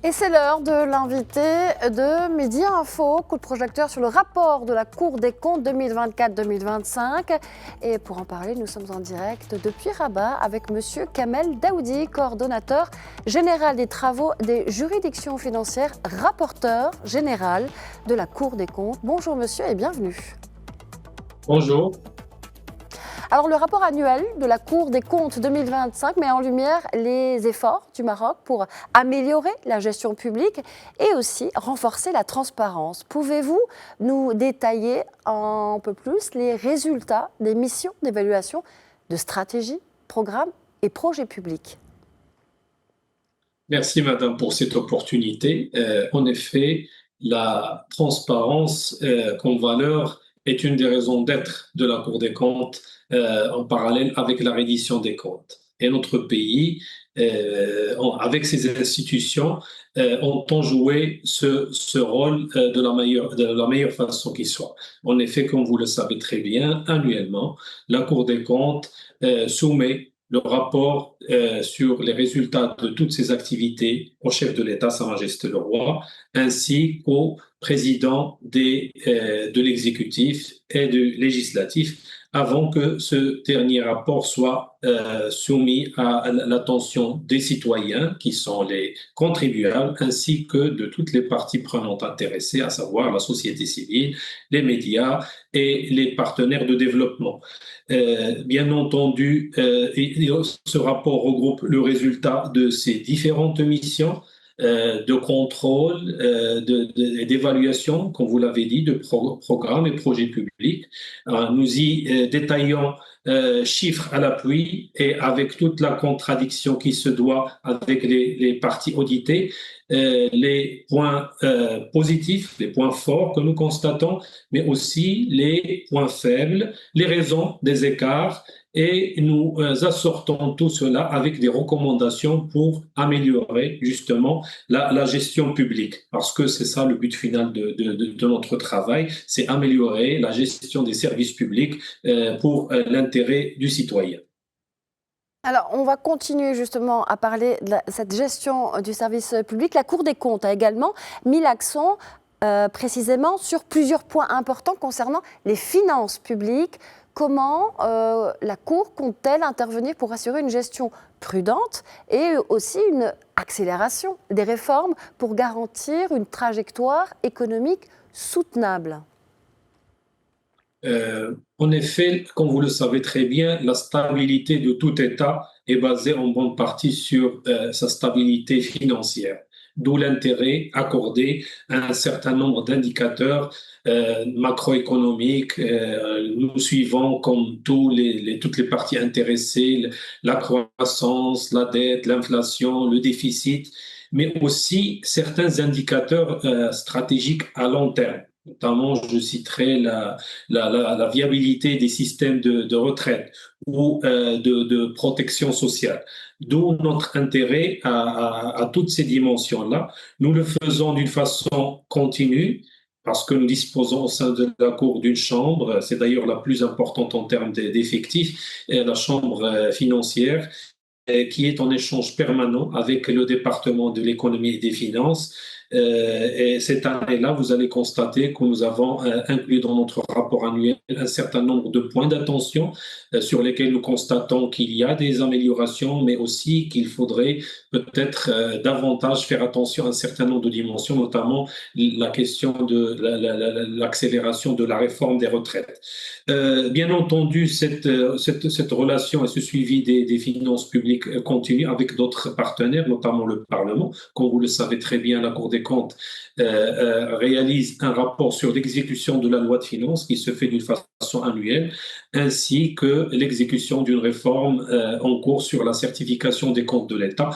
Et c'est l'heure de l'invité de Midi Info, coup de projecteur sur le rapport de la Cour des comptes 2024-2025. Et pour en parler, nous sommes en direct depuis Rabat avec Monsieur Kamel Daoudi, coordonnateur général des travaux des juridictions financières, rapporteur général de la Cour des comptes. Bonjour monsieur et bienvenue. Bonjour. Alors le rapport annuel de la Cour des comptes 2025 met en lumière les efforts du Maroc pour améliorer la gestion publique et aussi renforcer la transparence. Pouvez-vous nous détailler un peu plus les résultats des missions d'évaluation de stratégie, programmes et projets publics ? Merci Madame pour cette opportunité. En effet, la transparence comme valeur est une des raisons d'être de la Cour des comptes en parallèle avec la reddition des comptes. Et notre pays, avec ses institutions, entend jouer ce rôle de la meilleure façon qui soit. En effet, comme vous le savez très bien, annuellement, la Cour des comptes soumet le rapport sur les résultats de toutes ces activités au chef de l'État, Sa Majesté le Roi, ainsi qu'au président de l'exécutif et du législatif, avant que ce dernier rapport soit soumis à l'attention des citoyens, qui sont les contribuables, ainsi que de toutes les parties prenantes intéressées, à savoir la société civile, les médias et les partenaires de développement. Bien entendu, ce rapport regroupe le résultat de ces différentes missions de contrôle, d'évaluation, comme vous l'avez dit, de programmes et projets publics. Nous y détaillons chiffres à l'appui et avec toute la contradiction qui se doit avec les parties auditées, les points positifs, les points forts que nous constatons, mais aussi les points faibles, les raisons des écarts, et nous assortons tout cela avec des recommandations pour améliorer justement la gestion publique, parce que c'est ça le but final de notre travail, c'est améliorer la gestion des services publics pour l'intérêt du citoyen. Alors, on va continuer justement à parler de cette gestion du service public. La Cour des comptes a également mis l'accent précisément sur plusieurs points importants concernant les finances publiques. Comment la Cour compte-t-elle intervenir pour assurer une gestion prudente et aussi une accélération des réformes pour garantir une trajectoire économique soutenable ? En effet, comme vous le savez très bien, la stabilité de tout État est basée en bonne partie sur sa stabilité financière, d'où l'intérêt accordé à un certain nombre d'indicateurs macroéconomiques. Nous suivons, comme toutes les parties intéressées, la croissance, la dette, l'inflation, le déficit, mais aussi certains indicateurs stratégiques à long terme. Notamment, je citerai la viabilité des systèmes de retraite ou de protection sociale. D'où notre intérêt à toutes ces dimensions-là. Nous le faisons d'une façon continue parce que nous disposons au sein de la Cour d'une chambre, c'est d'ailleurs la plus importante en termes d'effectifs, la chambre financière, qui est en échange permanent avec le département de l'économie et des finances. Et cette année-là, vous allez constater que nous avons inclus dans notre rapport annuel un certain nombre de points d'attention sur lesquels nous constatons qu'il y a des améliorations, mais aussi qu'il faudrait peut-être davantage faire attention à un certain nombre de dimensions, notamment la question de l'accélération de la réforme des retraites. Bien entendu, cette relation et ce suivi des finances publiques continue avec d'autres partenaires, notamment le Parlement. Comme vous le savez très bien, la Cour des comptes réalise un rapport sur l'exécution de la loi de finances qui se fait d'une façon annuelle, ainsi que l'exécution d'une réforme en cours sur la certification des comptes de l'État.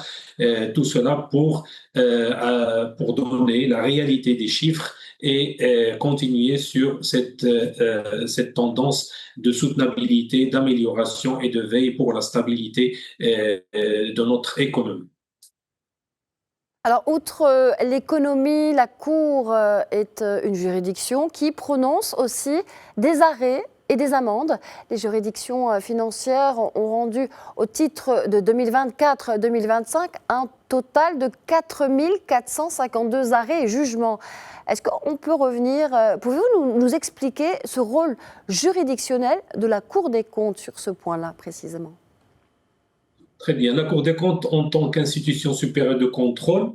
Tout cela pour donner la réalité des chiffres et continuer sur cette tendance de soutenabilité, d'amélioration et de veille pour la stabilité de notre économie. Alors, outre l'économie, la Cour est une juridiction qui prononce aussi des arrêts et des amendes. Les juridictions financières ont rendu au titre de 2024-2025 un total de 4 452 arrêts et jugements. Est-ce qu'on peut revenir, pouvez-vous nous expliquer ce rôle juridictionnel de la Cour des comptes sur ce point-là précisément? Très bien. La Cour des comptes, en tant qu'institution supérieure de contrôle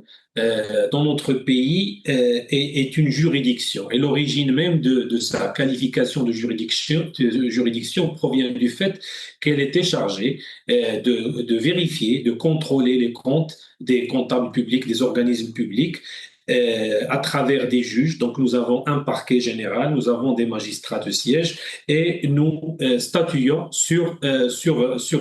dans notre pays, est une juridiction. Et l'origine même de sa qualification de juridiction provient du fait qu'elle était chargée de vérifier, de contrôler les comptes des comptables publics, des organismes publics, à travers des juges. Donc, nous avons un parquet général, nous avons des magistrats de siège et nous statuons sur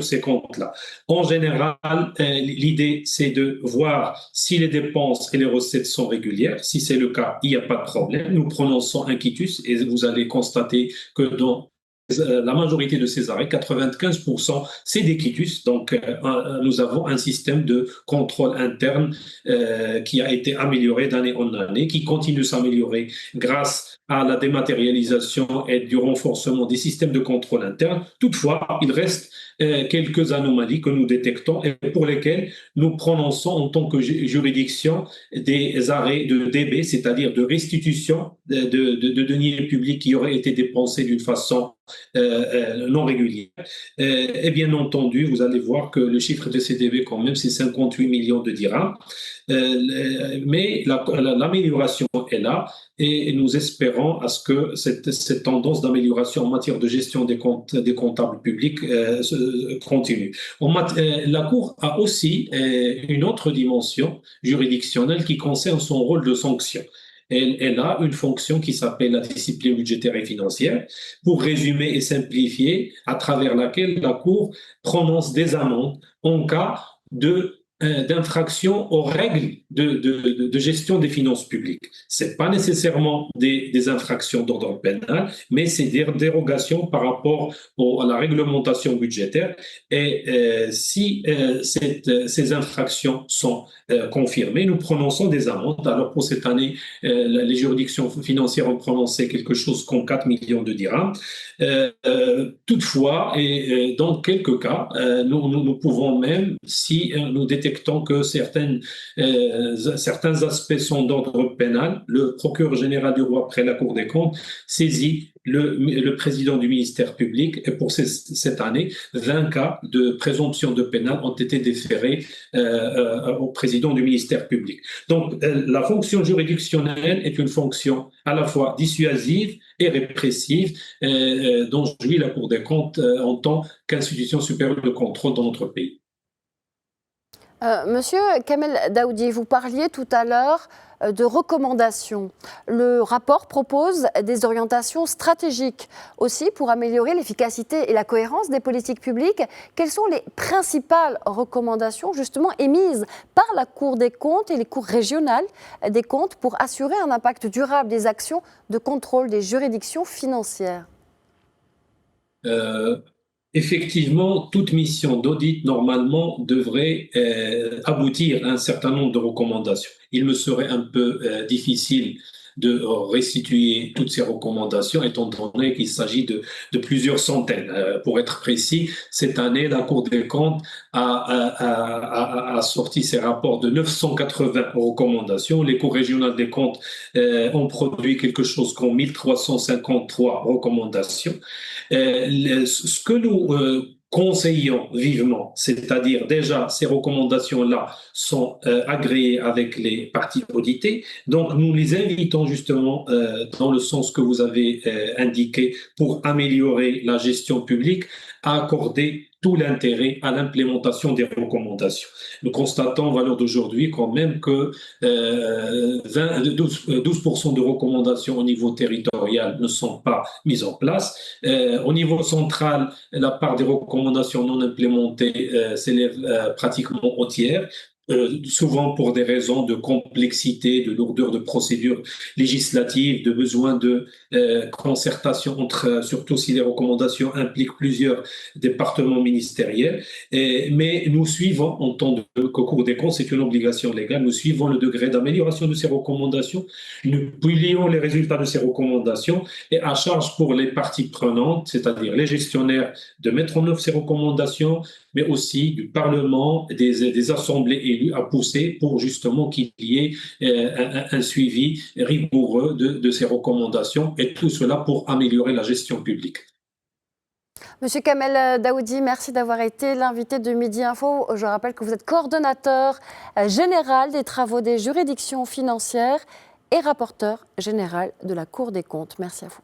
ces comptes-là. En général, l'idée, c'est de voir si les dépenses et les recettes sont régulières. Si c'est le cas, il n'y a pas de problème. Nous prononçons un quitus et vous allez constater que dans la majorité de ces arrêts, 95%, c'est des quitus. Donc, nous avons un système de contrôle interne qui a été amélioré d'année en année, qui continue de s'améliorer grâce à la dématérialisation et du renforcement des systèmes de contrôle interne. Toutefois, il reste quelques anomalies que nous détectons et pour lesquelles nous prononçons en tant que juridiction des arrêts de DB, c'est-à-dire de restitution de deniers publics qui auraient été dépensés d'une façon non régulière. Et bien entendu, vous allez voir que le chiffre de CDB, quand même, c'est 58 millions de dirhams. Mais l'amélioration est là et nous espérons à ce que cette tendance d'amélioration en matière de gestion des comptes des comptables publics continue. La Cour a aussi une autre dimension juridictionnelle qui concerne son rôle de sanction. Elle a une fonction qui s'appelle la discipline budgétaire et financière, pour résumer et simplifier, à travers laquelle la Cour prononce des amendes en cas d'infraction aux règles de gestion des finances publiques. Ce n'est pas nécessairement des infractions d'ordre pénal, mais c'est des dérogations par rapport à la réglementation budgétaire. Et si ces infractions sont confirmées, nous prononçons des amendes. Alors pour cette année, les juridictions financières ont prononcé quelque chose comme 4 millions de dirhams. Toutefois, et dans quelques cas, nous pouvons même, si nous détectons que certains aspects sont d'ordre pénal, le procureur général du roi, après la Cour des comptes, saisit le président du ministère public et pour cette année, 20 cas de présomption de pénal ont été déférés au président du ministère public. Donc, la fonction juridictionnelle est une fonction à la fois dissuasive et répressive dont jouit la Cour des comptes en tant qu'institution supérieure de contrôle dans notre pays. Monsieur Kamel Daoudi, vous parliez tout à l'heure de recommandations. Le rapport propose des orientations stratégiques aussi pour améliorer l'efficacité et la cohérence des politiques publiques. Quelles sont les principales recommandations justement émises par la Cour des comptes et les cours régionales des comptes pour assurer un impact durable des actions de contrôle des juridictions financières? Effectivement, toute mission d'audit, normalement, devrait aboutir à un certain nombre de recommandations. Il me serait un peu difficile de restituer toutes ces recommandations, étant donné qu'il s'agit de plusieurs centaines. Pour être précis, cette année, la Cour des comptes a sorti ses rapports de 980 recommandations. Les cours régionales des comptes ont produit quelque chose comme 1353 recommandations. Ce que nous conseillons vivement, c'est-à-dire déjà ces recommandations-là sont agréées avec les parties auditées, donc nous les invitons justement dans le sens que vous avez indiqué pour améliorer la gestion publique à accorder tout l'intérêt à l'implémentation des recommandations. Nous constatons, en valeur d'aujourd'hui, quand même que 12% de recommandations au niveau territorial ne sont pas mises en place. Au niveau central, la part des recommandations non implémentées s'élève pratiquement au tiers. souvent pour des raisons de complexité, de lourdeur de procédure législative, de besoin de concertation entre, surtout si les recommandations impliquent plusieurs départements ministériels. Mais nous suivons, en tant que Cour des comptes, c'est une obligation légale, nous suivons le degré d'amélioration de ces recommandations, nous publions les résultats de ces recommandations et à charge pour les parties prenantes, c'est-à-dire les gestionnaires, de mettre en œuvre ces recommandations, mais aussi du Parlement, des assemblées élues à pousser pour justement qu'il y ait un suivi rigoureux de ces recommandations et tout cela pour améliorer la gestion publique. Monsieur Kamel Daoudi, merci d'avoir été l'invité de Midi Info. Je rappelle que vous êtes coordonnateur général des travaux des juridictions financières et rapporteur général de la Cour des comptes. Merci à vous.